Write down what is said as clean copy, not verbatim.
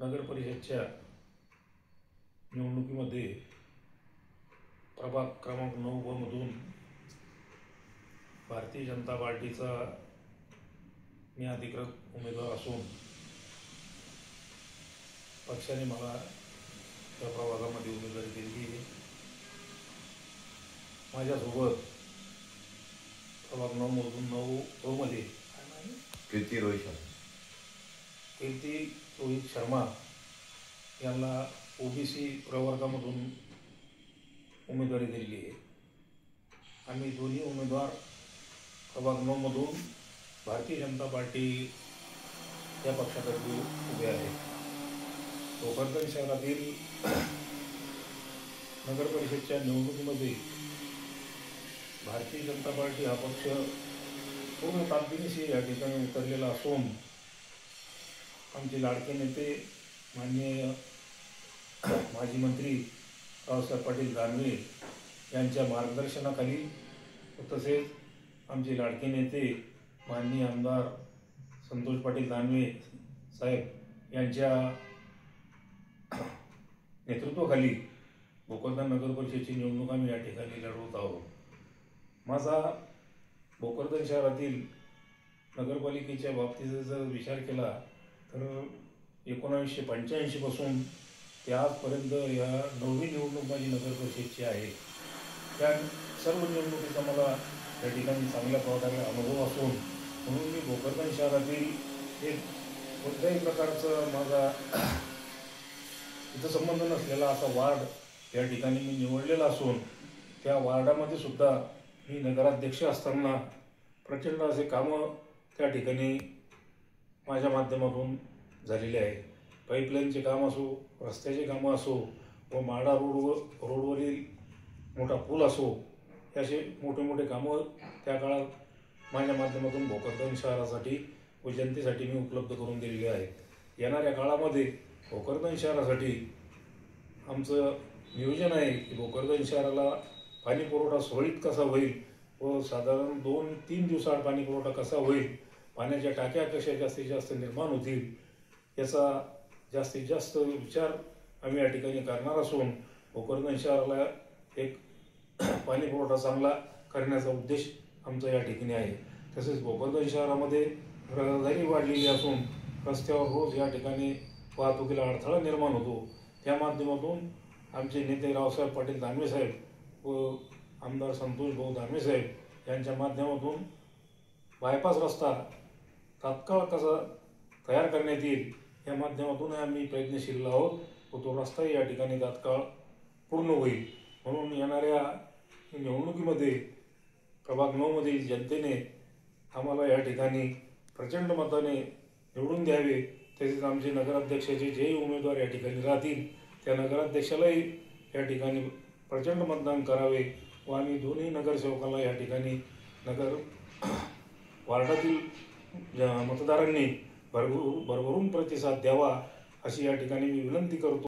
नगर परिषदच्या निवडणुकीमध्ये प्रभाग क्रमांक 9 मधून भारतीय जनता पार्टीचा मी अधिकृत उमेदवार असून पक्षाने मला त्या प्रभागामध्ये उमेदवारी दिली आहे। माझ्यासोबत प्रभाग 9 मधून 9 मध्ये कीर्ती रोहित शर्मा यांना ओबीसी प्रवर्गामधून उमेदवारी दिली आहे। आम्ही दोन्ही उमेदवार प्रभाग 9 मधून भारतीय जनता पार्टी या पक्षातर्फे उभे आहेत। भोकरदन शहरातील नगर परिषदच्या निवडणुकीमध्ये भारतीय जनता पार्टी हा पक्ष पूर्ण ताकदीनिशी या ठिकाणी उतरलेला असून आमचे लाडके नेते माननीय माजी मंत्री रावसाहेब पाटील दानवे यांच्या मार्गदर्शनाखाली तसेच आमचे लाडके नेते माननीय आमदार संतोष पाटील दानवे साहेब यांच्या नेतृत्वाखाली भोकरदन नगर परिषदेची निवडणूक आम्ही या ठिकाणी लढवत आहोत। माझा भोकरदन शहरातील नगरपालिकेच्या बाबतीत जर विचार केला तर 1985 पासून ते आजपर्यंत या 9वी निवडणूक माझी नगर परिषदेची आहे। त्या सर्व निवडणुकीचा मला या ठिकाणी चांगल्या प्रकारे अनुभव असून म्हणून मी भोकरदन शहरातील एक कोणत्याही प्रकारचं माझा इथं संबंध नसलेला असा वार्ड या ठिकाणी मी निवडलेला असून त्या वार्डामध्ये सुद्धा मी नगराध्यक्ष असताना प्रचंड असे कामं त्या ठिकाणी माझ्या माध्यमातून झालेले आहे। पाईपलाईनचे काम असो, रस्त्याचे कामं असो व माडा रोडवरील मोठा पूल असो, असे मोठे मोठे कामं त्या काळात माझ्या माध्यमातून भोकरदन शहरासाठी व जनतेसाठी मी उपलब्ध करून दिलेले आहेत। येणाऱ्या काळामध्ये भोकरदन शहरासाठी आमचं नियोजन आहे की भोकरदन शहराला पाणी पुरवठा सुरळीत कसा होईल व साधारण 2-3 दिवसाआड पाणी पुरवठा कसा होईल, पाण्याच्या टाक्या कशा जास्तीत जास्त निर्माण होतील याचा जास्तीत जास्त विचार आम्ही या ठिकाणी करणार असून भोकरदन शहराला एक पाणी पुरवठा चांगला करण्याचा उद्देश आमचा या ठिकाणी आहे। तसेच भोकरदन शहरामध्ये रहदारी वाढलेली असून रस्त्यावर रोज या ठिकाणी वाहतुकीला अडथळा निर्माण होतो। त्या माध्यमातून आमचे नेते रावसाहेब पाटील दानवे साहेब व आमदार संतोष भाऊ दानवे साहेब यांच्या माध्यमातून बायपास रस्ता तात्काळ कसा तयार करण्यात येईल या माध्यमातून आम्ही प्रयत्नशील आहोत व तो रस्ता या ठिकाणी तात्काळ पूर्ण होईल। म्हणून येणाऱ्या निवडणुकीमध्ये प्रभाग 9 मधील जनतेने आम्हाला या ठिकाणी प्रचंड मताने निवडून द्यावे। तसेच आमचे नगराध्यक्षाचे जे उमेदवार या ठिकाणी राहतील त्या नगराध्यक्षालाही या ठिकाणी प्रचंड मतदान करावे व आम्ही दोन्ही नगरसेवकांना या ठिकाणी नगर वार्डातील मतदारांनी भरभरून प्रतिसाद द्यावा अशी या ठिकाणी मी विनंती करतो।